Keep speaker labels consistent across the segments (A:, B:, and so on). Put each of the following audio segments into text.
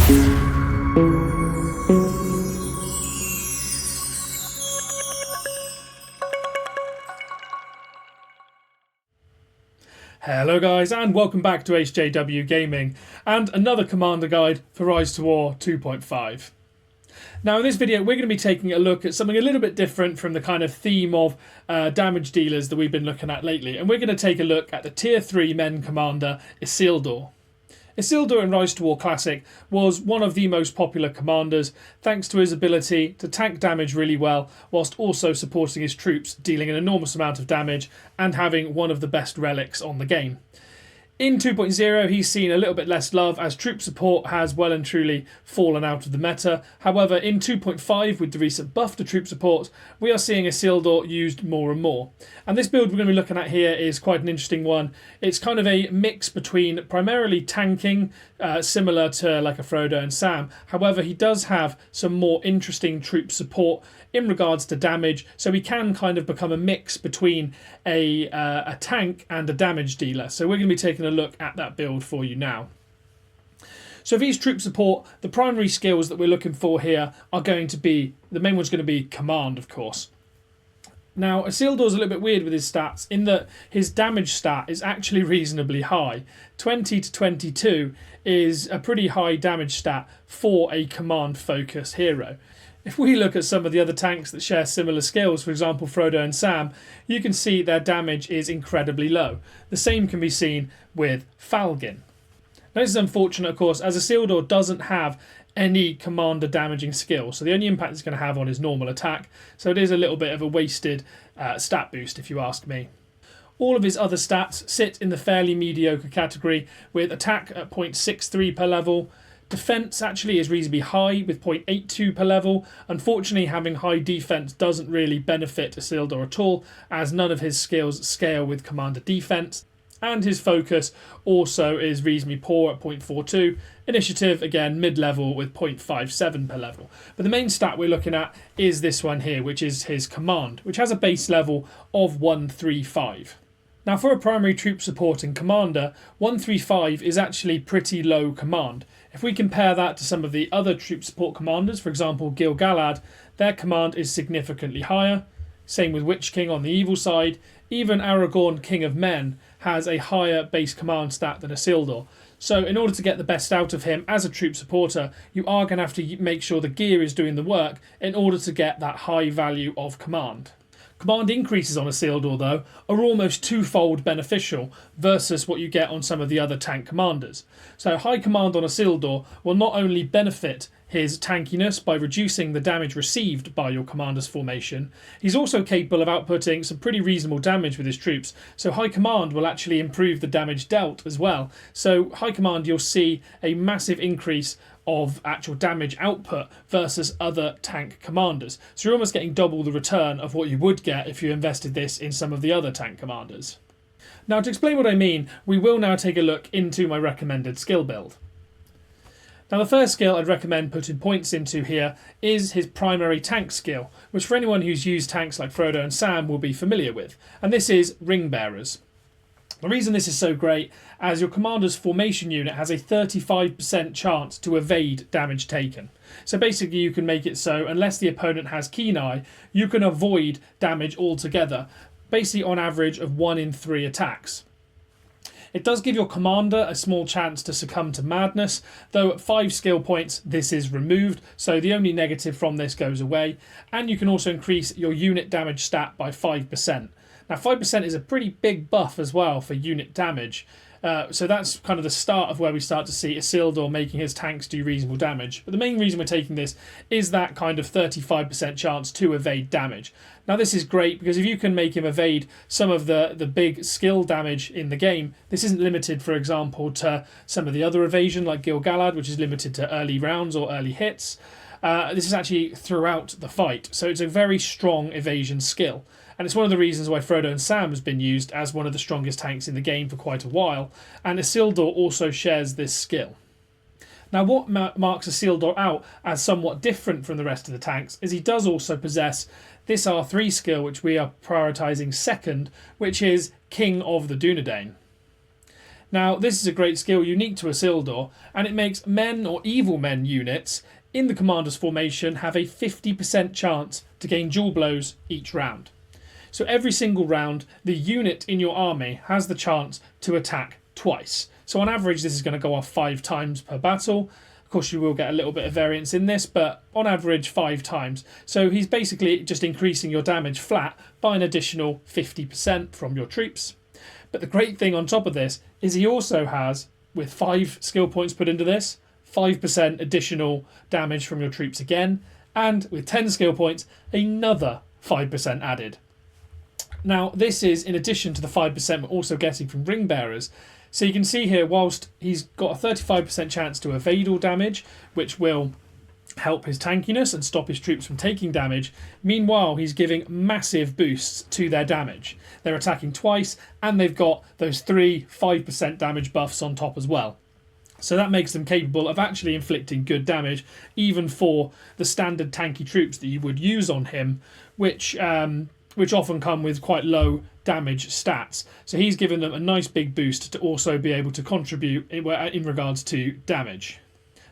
A: Hello guys, and welcome back to HJW Gaming and another Commander guide for Rise to War 2.5. Now in this video we're going to be taking a look at something a little bit different from the kind of theme of damage dealers that we've been looking at lately, and we're going to take a look at the Tier 3 men commander Isildur. Isildur in Rise to War Classic was one of the most popular commanders thanks to his ability to tank damage really well whilst also supporting his troops, dealing an enormous amount of damage and having one of the best relics on the game. In 2.0 he's seen a little bit less love as troop support has well and truly fallen out of the meta. However, in 2.5 with the recent buff to troop support we are seeing Isildur used more and more. And this build we're going to be looking at here is quite an interesting one. It's kind of a mix between primarily tanking, similar to like a Frodo and Sam. However, he does have some more interesting troop support in regards to damage, so he can kind of become a mix between a tank and a damage dealer. So we're going to be taking a look at that build for you now. So for his troop support, the primary skills that we're looking for here are going to be, the main one's going to be command, of course. Now, Isildur's a little bit weird with his stats in that his damage stat is actually reasonably high. 20 to 22 is a pretty high damage stat for a command-focused hero. If we look at some of the other tanks that share similar skills, for example Frodo and Sam, you can see their damage is incredibly low. The same can be seen with Falgin. Now this is unfortunate, of course, as Isildur doesn't have any commander damaging skill, so the only impact it's going to have on his normal attack, so it is a little bit of a wasted stat boost if you ask me. All of his other stats sit in the fairly mediocre category, with attack at 0.63 per level. Defense actually is reasonably high with 0.82 per level. Unfortunately, having high defense doesn't really benefit Isildur at all, as none of his skills scale with commander defense. And his focus also is reasonably poor at 0.42. Initiative, again, mid-level with 0.57 per level. But the main stat we're looking at is this one here, which is his command, which has a base level of 135. Now for a primary troop supporting commander, 135 is actually pretty low command. If we compare that to some of the other troop support commanders, for example Gil-galad, their command is significantly higher. Same with Witch King on the evil side. Even Aragorn, King of Men, has a higher base command stat than Isildur. So in order to get the best out of him as a troop supporter, you are going to have to make sure the gear is doing the work in order to get that high value of command. Command increases on Isildur, though, are almost twofold beneficial versus what you get on some of the other tank commanders. So high command on Isildur will not only benefit his tankiness by reducing the damage received by your commander's formation, he's also capable of outputting some pretty reasonable damage with his troops, so high command will actually improve the damage dealt as well. So high command, you'll see a massive increase of actual damage output versus other tank commanders. So you're almost getting double the return of what you would get if you invested this in some of the other tank commanders. Now to explain what I mean, we will now take a look into my recommended skill build. Now the first skill I'd recommend putting points into here is his primary tank skill, which for anyone who's used tanks like Frodo and Sam will be familiar with, and this is Ring Bearers. The reason this is so great, as your commander's formation unit has a 35% chance to evade damage taken. So basically you can make it so, unless the opponent has Keen Eye, you can avoid damage altogether, basically on average of 1 in 3 attacks. It does give your commander a small chance to succumb to madness, though at 5 skill points this is removed, so the only negative from this goes away, and you can also increase your unit damage stat by 5%. Now 5% is a pretty big buff as well for unit damage, so that's kind of the start of where we start to see Isildur making his tanks do reasonable damage. But the main reason we're taking this is that kind of 35% chance to evade damage. Now this is great because if you can make him evade some of the big skill damage in the game, this isn't limited, for example, to some of the other evasion like Gil-galad, which is limited to early rounds or early hits. This is actually throughout the fight, so it's a very strong evasion skill. And it's one of the reasons why Frodo and Sam has been used as one of the strongest tanks in the game for quite a while, and Isildur also shares this skill. Now what marks Isildur out as somewhat different from the rest of the tanks is he does also possess this R3 skill, which we are prioritising second, which is King of the Dunedain. Now, this is a great skill unique to Isildur, and it makes men or evil men units in the commander's formation have a 50% chance to gain dual blows each round. So every single round, the unit in your army has the chance to attack twice. So on average, this is going to go off 5 times per battle. Of course, you will get a little bit of variance in this, but on average, 5 times. So he's basically just increasing your damage flat by an additional 50% from your troops. But the great thing on top of this is he also has, with 5 skill points put into this, 5% additional damage from your troops again, and with 10 skill points, another 5% added. Now, this is in addition to the 5% we're also getting from ring bearers. So you can see here, whilst he's got a 35% chance to evade all damage, which will help his tankiness and stop his troops from taking damage, meanwhile he's giving massive boosts to their damage. They're attacking twice, and they've got those 5% damage buffs on top as well. So that makes them capable of actually inflicting good damage, even for the standard tanky troops that you would use on him, which often come with quite low damage stats. So he's given them a nice big boost to also be able to contribute in regards to damage.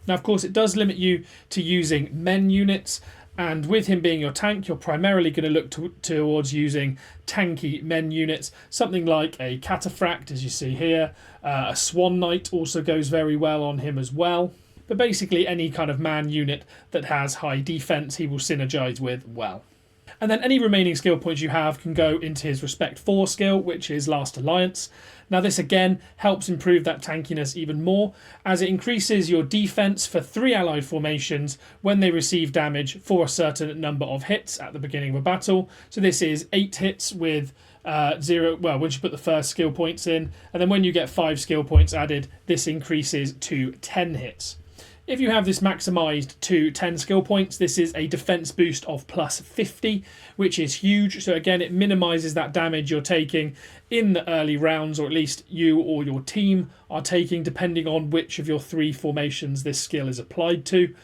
A: Now, of course, it does limit you to using men units, and with him being your tank, you're primarily going to look towards using tanky men units, something like a Cataphract, as you see here. A Swan Knight also goes very well on him as well. But basically any kind of man unit that has high defense, he will synergize with well. And then any remaining skill points you have can go into his Respect 4 skill, which is Last Alliance. Now this again helps improve that tankiness even more, as it increases your defense for 3 allied formations when they receive damage for a certain number of hits at the beginning of a battle. So this is 8 hits with 0, well, once you put the first skill points in, and then when you get 5 skill points added, this increases to 10 hits. If you have this maximised to 10 skill points, this is a defense boost of plus 50, which is huge. So again, it minimises that damage you're taking in the early rounds, or at least you or your team are taking, depending on which of your 3 formations this skill is applied to.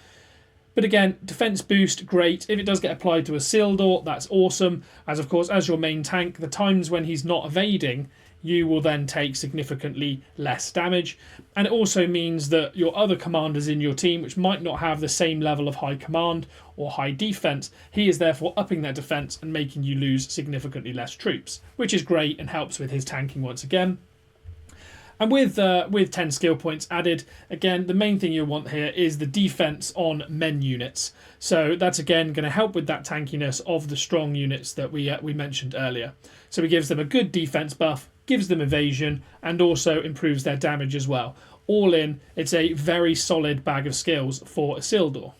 A: But again, defense boost, great. If it does get applied to Isildur, that's awesome. As of course, as your main tank, the times when he's not evading, you will then take significantly less damage. And it also means that your other commanders in your team, which might not have the same level of high command or high defense, he is therefore upping their defense and making you lose significantly less troops, which is great and helps with his tanking once again. And with 10 skill points added, again, the main thing you want here is the defense on men units. So that's again going to help with that tankiness of the strong units that we mentioned earlier. So he gives them a good defense buff, gives them evasion, and also improves their damage as well. All in, it's a very solid bag of skills for Isildur.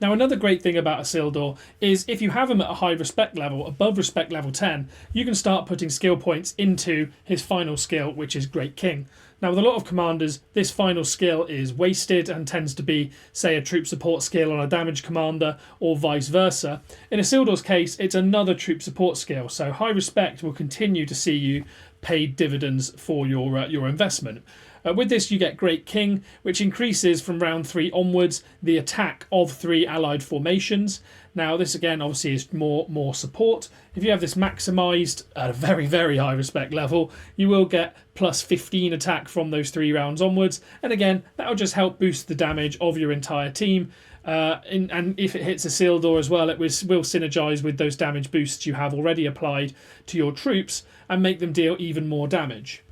A: Now, another great thing about Isildur is if you have him at a high respect level, above respect level 10, you can start putting skill points into his final skill, which is Great King. Now, with a lot of commanders, this final skill is wasted and tends to be, say, a troop support skill on a damage commander or vice versa. In Isildur's case, it's another troop support skill, so high respect will continue to see you paid dividends for your investment. With this, you get Great King, which increases from round 3 onwards the attack of 3 allied formations. Now, this again obviously is more support. If you have this maximised at a very, very high respect level, you will get plus 15 attack from those 3 rounds onwards. And again, that will just help boost the damage of your entire team. And if it hits Isildur as well, it will synergise with those damage boosts you have already applied to your troops and make them deal even more damage.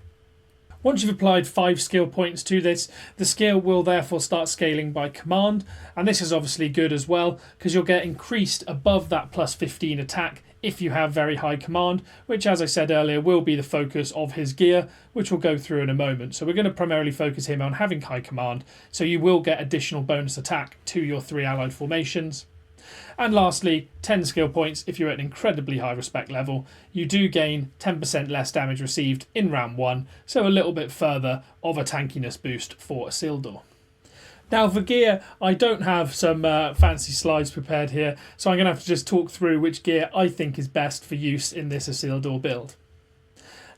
A: Once you've applied 5 skill points to this, the skill will therefore start scaling by command, and this is obviously good as well because you'll get increased above that plus 15 attack if you have very high command, which, as I said earlier, will be the focus of his gear, which we'll go through in a moment. So we're going to primarily focus him on having high command, so you will get additional bonus attack to your 3 allied formations. And lastly, 10 skill points. If you're at an incredibly high respect level, you do gain 10% less damage received in round 1, so a little bit further of a tankiness boost for Isildur. Now for gear, I don't have some fancy slides prepared here, so I'm going to have to just talk through which gear I think is best for use in this Isildur build.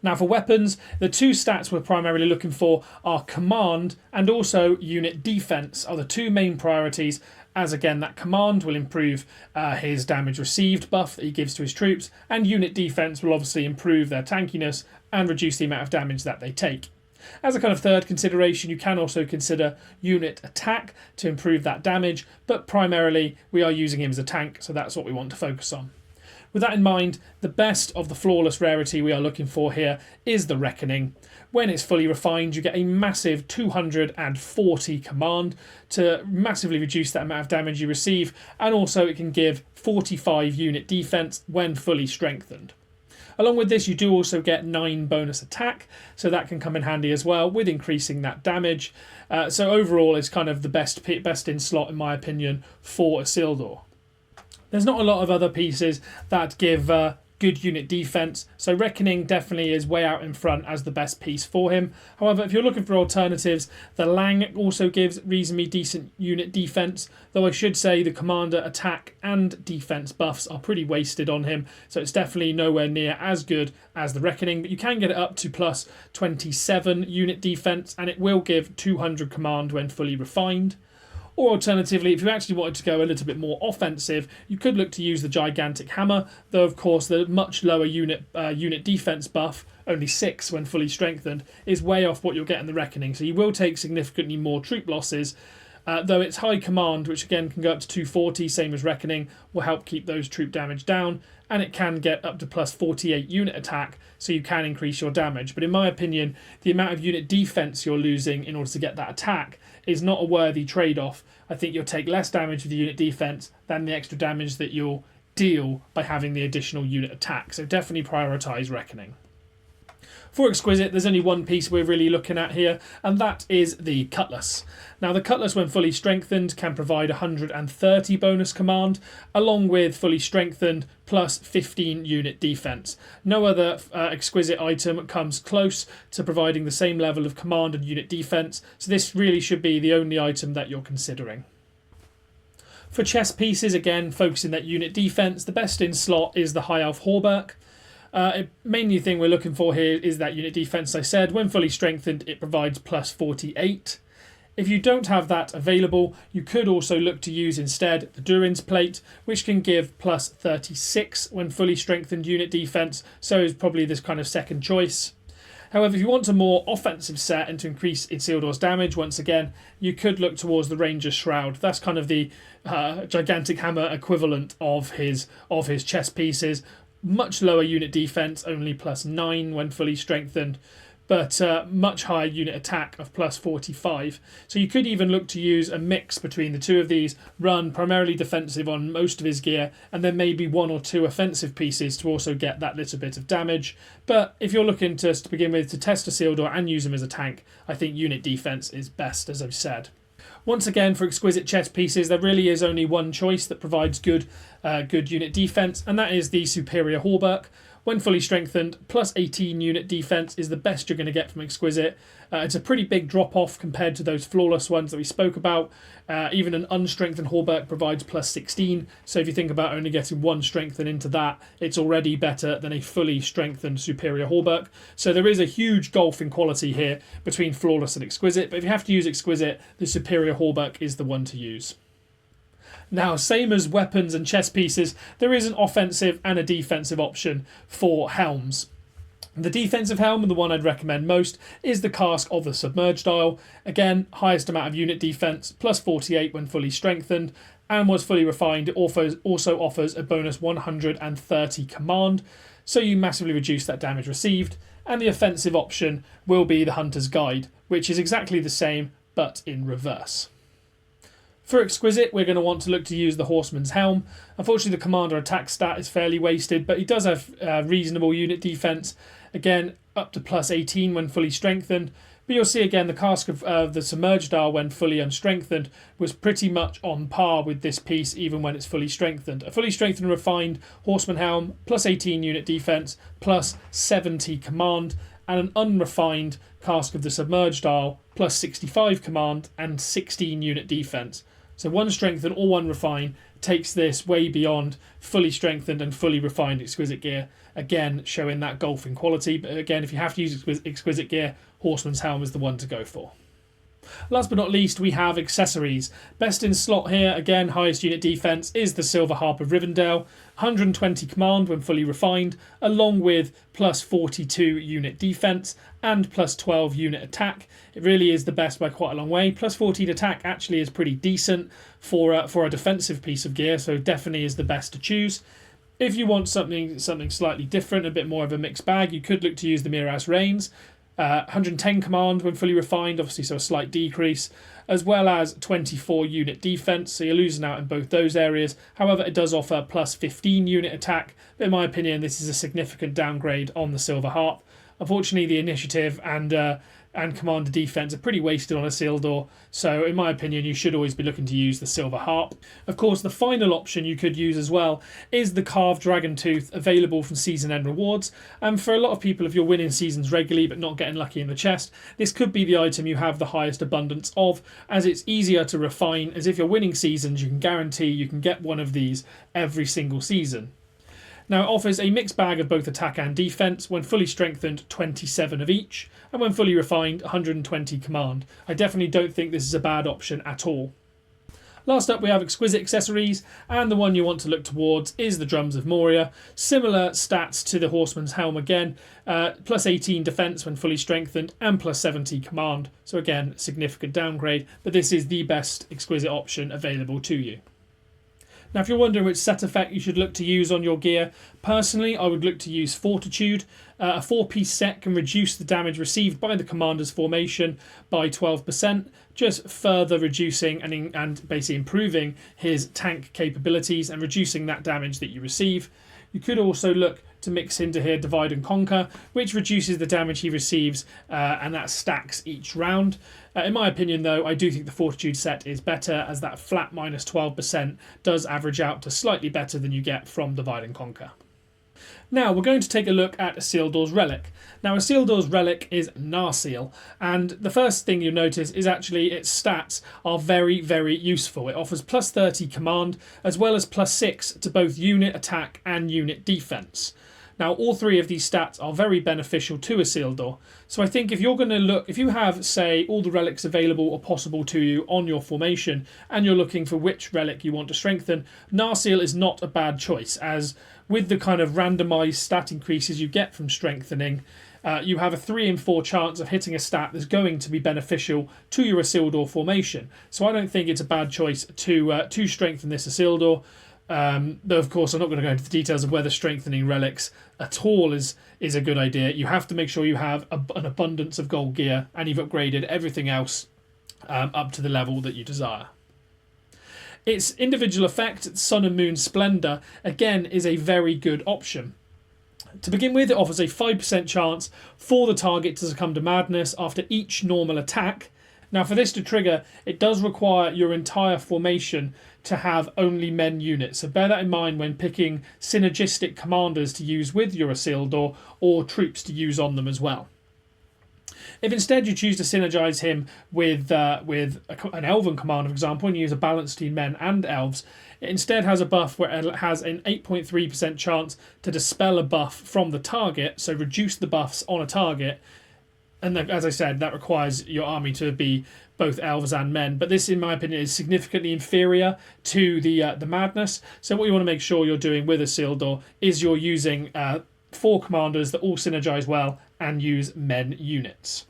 A: Now for weapons, the 2 stats we're primarily looking for are command and also unit defense are the 2 main priorities, as again that command will improve his damage received buff that he gives to his troops, and unit defense will obviously improve their tankiness and reduce the amount of damage that they take. As a kind of third consideration, you can also consider unit attack to improve that damage, but primarily we are using him as a tank, so that's what we want to focus on. With that in mind, the best of the flawless rarity we are looking for here is the Reckoning. When it's fully refined, you get a massive 240 command to massively reduce that amount of damage you receive, and also it can give 45 unit defense when fully strengthened. Along with this, you do also get 9 bonus attack, so that can come in handy as well with increasing that damage. So overall, it's kind of the best in slot, in my opinion, for Isildur. There's not a lot of other pieces that give good unit defense, so Reckoning definitely is way out in front as the best piece for him. However, if you're looking for alternatives, the Lang also gives reasonably decent unit defense, though I should say the Commander attack and defense buffs are pretty wasted on him, so it's definitely nowhere near as good as the Reckoning, but you can get it up to plus 27 unit defense, and it will give 200 command when fully refined. Or alternatively, if you actually wanted to go a little bit more offensive, you could look to use the Gigantic Hammer, though of course the much lower unit defense buff, only 6 when fully strengthened, is way off what you'll get in the Reckoning, so you will take significantly more troop losses, though its high command, which again can go up to 240, same as Reckoning, will help keep those troop damage down, and it can get up to plus 48 unit attack, so you can increase your damage. But in my opinion, the amount of unit defense you're losing in order to get that attack is not a worthy trade-off. I think you'll take less damage with the unit defense than the extra damage that you'll deal by having the additional unit attack, so definitely prioritise Reckoning. For Exquisite, there's only one piece we're really looking at here, and that is the Cutlass. Now, the Cutlass, when fully strengthened, can provide 130 bonus command, along with fully strengthened plus 15 unit defense. No other Exquisite item comes close to providing the same level of command and unit defense, so this really should be the only item that you're considering. For chess pieces, again, focusing that unit defense, the best in slot is the High Elf Hauberk. Mainly the thing we're looking for here is that unit defense. I said when fully strengthened it provides plus 48. If you don't have that available, you could also look to use instead the Durin's Plate, which can give plus 36 when fully strengthened unit defense, so is probably this kind of second choice. However, if you want a more offensive set and to increase Isildur's damage, once again, you could look towards the Ranger's Shroud. That's kind of the Gigantic Hammer equivalent of his chess pieces. Much lower unit defense, only plus 9 when fully strengthened, but much higher unit attack of plus 45. So you could even look to use a mix between the two of these, run primarily defensive on most of his gear, and then maybe 1 or 2 offensive pieces to also get that little bit of damage. But if you're looking to begin with to test Isildur and use him as a tank, I think unit defense is best, as I've said. Once again, for Exquisite chess pieces, there really is only one choice that provides good unit defense, and that is the Superior Hauberk. When fully strengthened, plus 18 unit defense is the best you're going to get from Exquisite. It's a pretty big drop-off compared to those flawless ones that we spoke about. Even an unstrengthened Hauberk provides plus 16, so if you think about only getting 1 strengthen into that, it's already better than a fully strengthened Superior Hauberk. So there is a huge gulf in quality here between flawless and Exquisite, but if you have to use Exquisite, the Superior Hauberk is the one to use. Now, same as weapons and chess pieces, there is an offensive and a defensive option for helms. The defensive helm, and the one I'd recommend most, is the Cask of the Submerged Isle. Again, highest amount of unit defense, plus 48 when fully strengthened, and was fully refined. It also offers a bonus 130 command, so you massively reduce that damage received. And the offensive option will be the Hunter's Guide, which is exactly the same, but in reverse. For Exquisite, we're going to want to look to use the Horseman's Helm. Unfortunately, the Commander attack stat is fairly wasted, but he does have reasonable unit defense. Again, up to plus 18 when fully strengthened. But you'll see again, the Cask of the Submerged Isle, when fully unstrengthened, was pretty much on par with this piece, even when it's fully strengthened. A fully strengthened and refined Horseman Helm, plus 18 unit defense, plus 70 command, and an unrefined Cask of the Submerged Isle, plus 65 command and 16 unit defense. So 1 strengthened or 1 refine takes this way beyond fully strengthened and fully refined Exquisite gear. Again, showing that gulf in quality. But again, if you have to use Exquisite gear, Horseman's Helm is the one to go for. Last but not least, we have accessories. Best in slot here, again, highest unit defense, is the Silver Harp of Rivendell. 120 command when fully refined, along with plus 42 unit defense and plus 12 unit attack. It really is the best by quite a long way. Plus 14 attack actually is pretty decent for a defensive piece of gear, so definitely is the best to choose. If you want something slightly different, a bit more of a mixed bag, you could look to use the Miraz Reigns. 110 command when fully refined, obviously, so a slight decrease, as well as 24 unit defense, so you're losing out in both those areas. However, it does offer plus 15 unit attack, but in my opinion, this is a significant downgrade on the Silver Harp. Unfortunately, the initiative and commander defense are pretty wasted on Isildur, so in my opinion you should always be looking to use the Silver Harp. Of course, the final option you could use as well is the Carved Dragon Tooth, available from season end rewards, and for a lot of people, if you're winning seasons regularly but not getting lucky in the chest, this could be the item you have the highest abundance of, as it's easier to refine, as if you're winning seasons you can guarantee you can get one of these every single season. Now, it offers a mixed bag of both attack and defense. When fully strengthened, 27 of each, and when fully refined, 120 command. I definitely don't think this is a bad option at all. Last up, we have exquisite accessories, and the one you want to look towards is the Drums of Moria. Similar stats to the Horseman's Helm again, plus 18 defense when fully strengthened, and plus 70 command. So again, significant downgrade, but this is the best exquisite option available to you. Now, if you're wondering which set effect you should look to use on your gear, personally I would look to use Fortitude. A 4-piece set can reduce the damage received by the commander's formation by 12%, just further reducing and basically improving his tank capabilities and reducing that damage that you receive. You could also look to mix into here Divide and Conquer, which reduces the damage he receives, and that stacks each round. In my opinion, though, I do think the Fortitude set is better, as that flat minus 12% does average out to slightly better than you get from Divide and Conquer. Now, we're going to take a look at Isildur's Relic. Now, Isildur's Relic is Narsil, and the first thing you'll notice is actually its stats are very, very useful. It offers plus 30 command, as well as plus 6 to both unit attack and unit defense. Now, all three of these stats are very beneficial to Isildur. So I think if you're going to look, if you have, say, all the relics available or possible to you on your formation, and you're looking for which relic you want to strengthen, Narsil is not a bad choice, as with the kind of randomised stat increases you get from strengthening, you have a 3 in 4 chance of hitting a stat that's going to be beneficial to your Isildur formation. So I don't think it's a bad choice to strengthen this Isildur. Though, of course, I'm not going to go into the details of whether strengthening relics at all is a good idea. You have to make sure you have an abundance of gold gear, and you've upgraded everything else up to the level that you desire. Its individual effect, Sun and Moon Splendour, again is a very good option. To begin with, it offers a 5% chance for the target to succumb to madness after each normal attack. Now, for this to trigger, it does require your entire formation to have only men units, so bear that in mind when picking synergistic commanders to use with your Isildur, or troops to use on them as well. If instead you choose to synergise him with an elven commander, for example, and you use a balance between men and elves, it instead has a buff where it has an 8.3% chance to dispel a buff from the target, so reduce the buffs on a target. And then, as I said, that requires your army to be both elves and men. But this, in my opinion, is significantly inferior to the madness. So what you want to make sure you're doing with Isildur is you're using 4 commanders that all synergise well and use men units.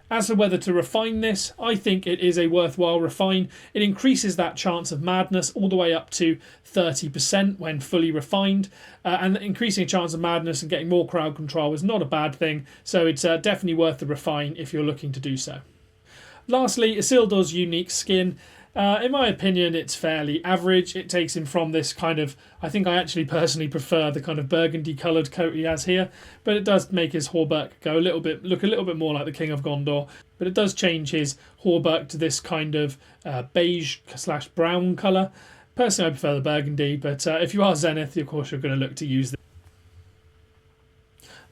A: As for whether to refine this, I think it is a worthwhile refine. It increases that chance of madness all the way up to 30% when fully refined. And increasing a chance of madness and getting more crowd control is not a bad thing. So it's definitely worth the refine if you're looking to do so. Lastly, Isildur's unique skin. In my opinion, it's fairly average. It takes him from this kind of, I think I actually personally prefer the kind of burgundy coloured coat he has here, but it does make his hauberk look a little bit more like the King of Gondor. But it does change his hauberk to this kind of beige/brown colour. Personally, I prefer the burgundy, but if you are Zenith, of course you're going to look to use this.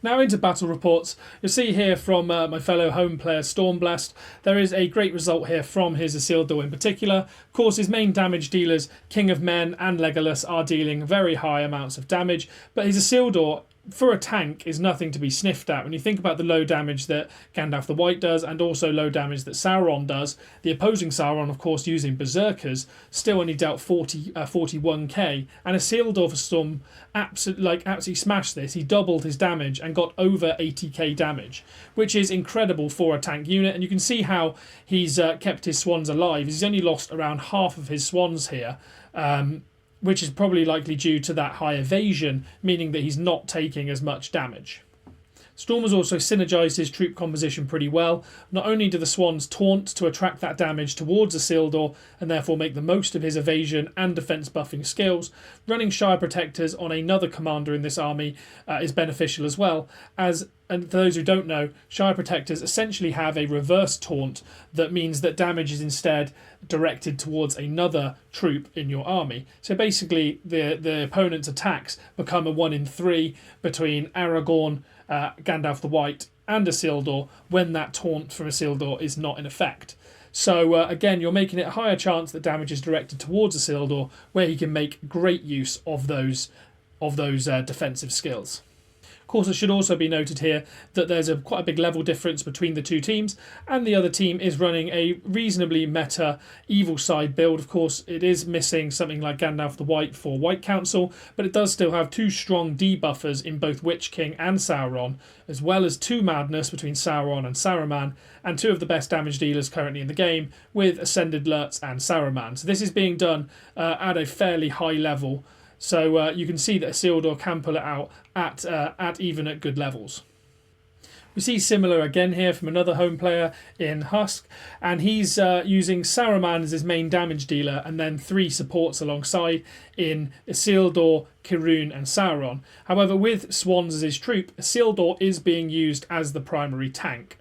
A: Now into battle reports. You'll see here from my fellow home player Stormblessed, there is a great result here from his Isildur in particular. Of course, his main damage dealers, King of Men and Legolas, are dealing very high amounts of damage, but his Isildur for a tank is nothing to be sniffed at. When you think about the low damage that Gandalf the White does and also low damage that Sauron does, the opposing Sauron, of course, using Berserkers, still only dealt 41k, and Isildur for some absolutely smashed this. He doubled his damage and got over 80k damage, which is incredible for a tank unit, and you can see how he's kept his swans alive. He's only lost around half of his swans here, which is probably likely due to that high evasion, meaning that he's not taking as much damage. Storm has also synergised his troop composition pretty well. Not only do the Swans taunt to attract that damage towards Isildur and therefore make the most of his evasion and defence buffing skills, running Shire Protectors on another commander in this army is beneficial as well, and for those who don't know, Shire Protectors essentially have a reverse taunt that means that damage is instead directed towards another troop in your army. So basically, the opponent's attacks become a 1 in 3 between Aragorn, Gandalf the White, and Isildur when that taunt from Isildur is not in effect. So again, you're making it a higher chance that damage is directed towards Isildur, where he can make great use of those defensive skills. Of course, it should also be noted here that there's quite a big level difference between the two teams, and the other team is running a reasonably meta evil side build. Of course, it is missing something like Gandalf the White for White Council, but it does still have 2 strong debuffers in both Witch King and Sauron, as well as 2 madness between Sauron and Saruman, and 2 of the best damage dealers currently in the game with Ascended Lurtz and Saruman. So this is being done at a fairly high level. So you can see that Isildur can pull it out at even at good levels. We see similar again here from another home player in Husk, and he's using Saruman as his main damage dealer and then 3 supports alongside in Isildur, Kirun and Sauron. However, with Swans as his troop, Isildur is being used as the primary tank.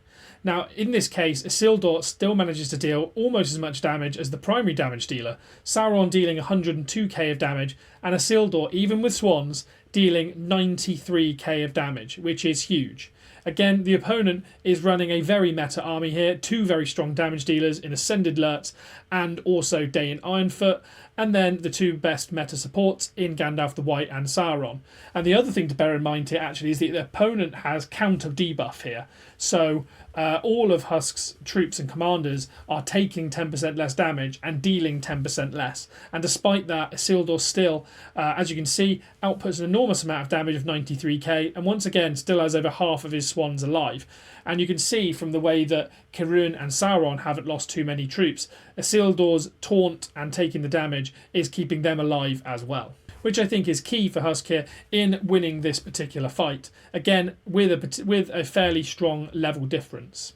A: Now, in this case, Isildur still manages to deal almost as much damage as the primary damage dealer, Sauron dealing 102k of damage, and Isildur, even with Swans, dealing 93k of damage, which is huge. Again, the opponent is running a very meta army here, 2 very strong damage dealers in Ascended Lurtz and also Dain Ironfoot, and then the 2 best meta supports in Gandalf the White and Sauron. And the other thing to bear in mind here actually is that the opponent has counter debuff here. So all of Husk's troops and commanders are taking 10% less damage and dealing 10% less. And despite that, Isildur still, as you can see, outputs an enormous amount of damage of 93k, and once again still has over half of his swans alive. And you can see from the way that Kirun and Sauron haven't lost too many troops, Isildur's taunt and taking the damage is keeping them alive as well, which I think is key for Husk here in winning this particular fight. Again, with a fairly strong level difference.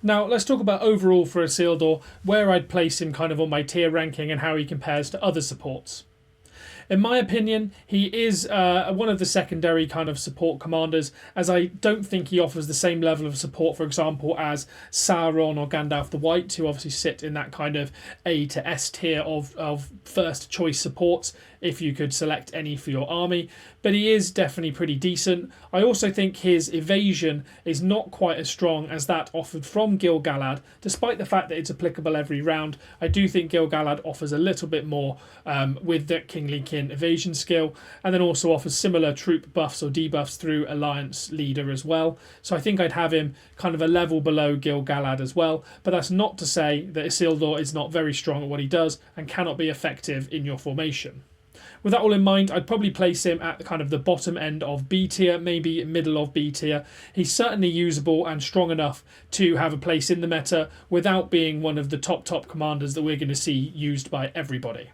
A: Now, let's talk about overall for Isildur, where I'd place him kind of on my tier ranking and how he compares to other supports. In my opinion, he is one of the secondary kind of support commanders, as I don't think he offers the same level of support, for example, as Sauron or Gandalf the White, who obviously sit in that kind of A to S tier of first choice supports, if you could select any for your army. But he is definitely pretty decent. I also think his evasion is not quite as strong as that offered from Gil-galad. Despite the fact that it's applicable every round, I do think Gil-galad offers a little bit more with the Kingly Kin evasion skill, and then also offers similar troop buffs or debuffs through Alliance Leader as well. So I think I'd have him kind of a level below Gil-galad as well, but that's not to say that Isildur is not very strong at what he does and cannot be effective in your formation. With that all in mind, I'd probably place him at kind of the bottom end of B tier, maybe middle of B tier. He's certainly usable and strong enough to have a place in the meta without being one of the top commanders that we're going to see used by everybody.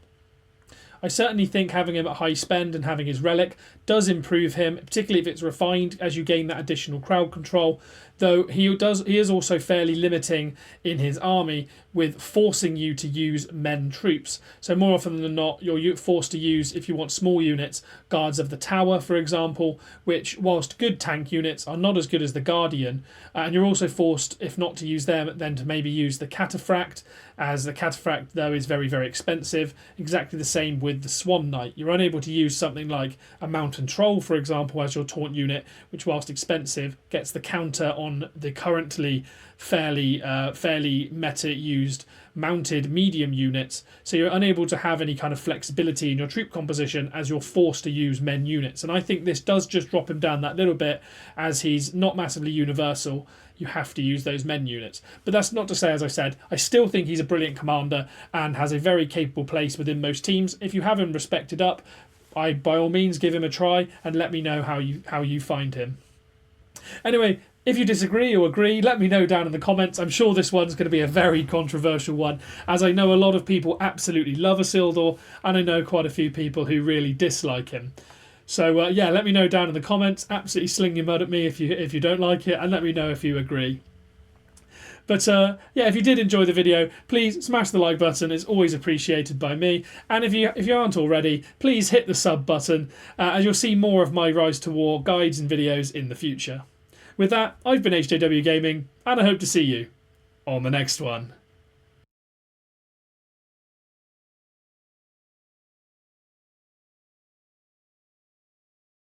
A: I certainly think having him at high spend and having his relic does improve him, particularly if it's refined as you gain that additional crowd control, though he is also fairly limiting in his army with forcing you to use men troops. So more often than not, you're forced to use, if you want small units, Guards of the Tower, for example, which, whilst good tank units, are not as good as the Guardian. And you're also forced, if not to use them, then to maybe use the Cataphract, as the Cataphract, though, is very, very expensive. Exactly the same with the Swan Knight. You're unable to use something like a Mountain Troll, for example, as your taunt unit, which, whilst expensive, gets the counter on the currently fairly meta used mounted medium units, so you're unable to have any kind of flexibility in your troop composition as you're forced to use men units. And I think this does just drop him down that little bit, as he's not massively universal. You have to use those men units. But that's not to say, as I said, I still think he's a brilliant commander and has a very capable place within most teams. If you have him respected up, I by all means give him a try and let me know how you find him. Anyway, if you disagree or agree, let me know down in the comments. I'm sure this one's going to be a very controversial one, as I know a lot of people absolutely love Isildur, and I know quite a few people who really dislike him. So yeah, let me know down in the comments. Absolutely sling your mud at me if you don't like it, and let me know if you agree. But yeah, if you did enjoy the video, please smash the like button. It's always appreciated by me. And if you aren't already, please hit the sub button, as you'll see more of my Rise to War guides and videos in the future. With that, I've been HJW Gaming, and I hope to see you on the next one.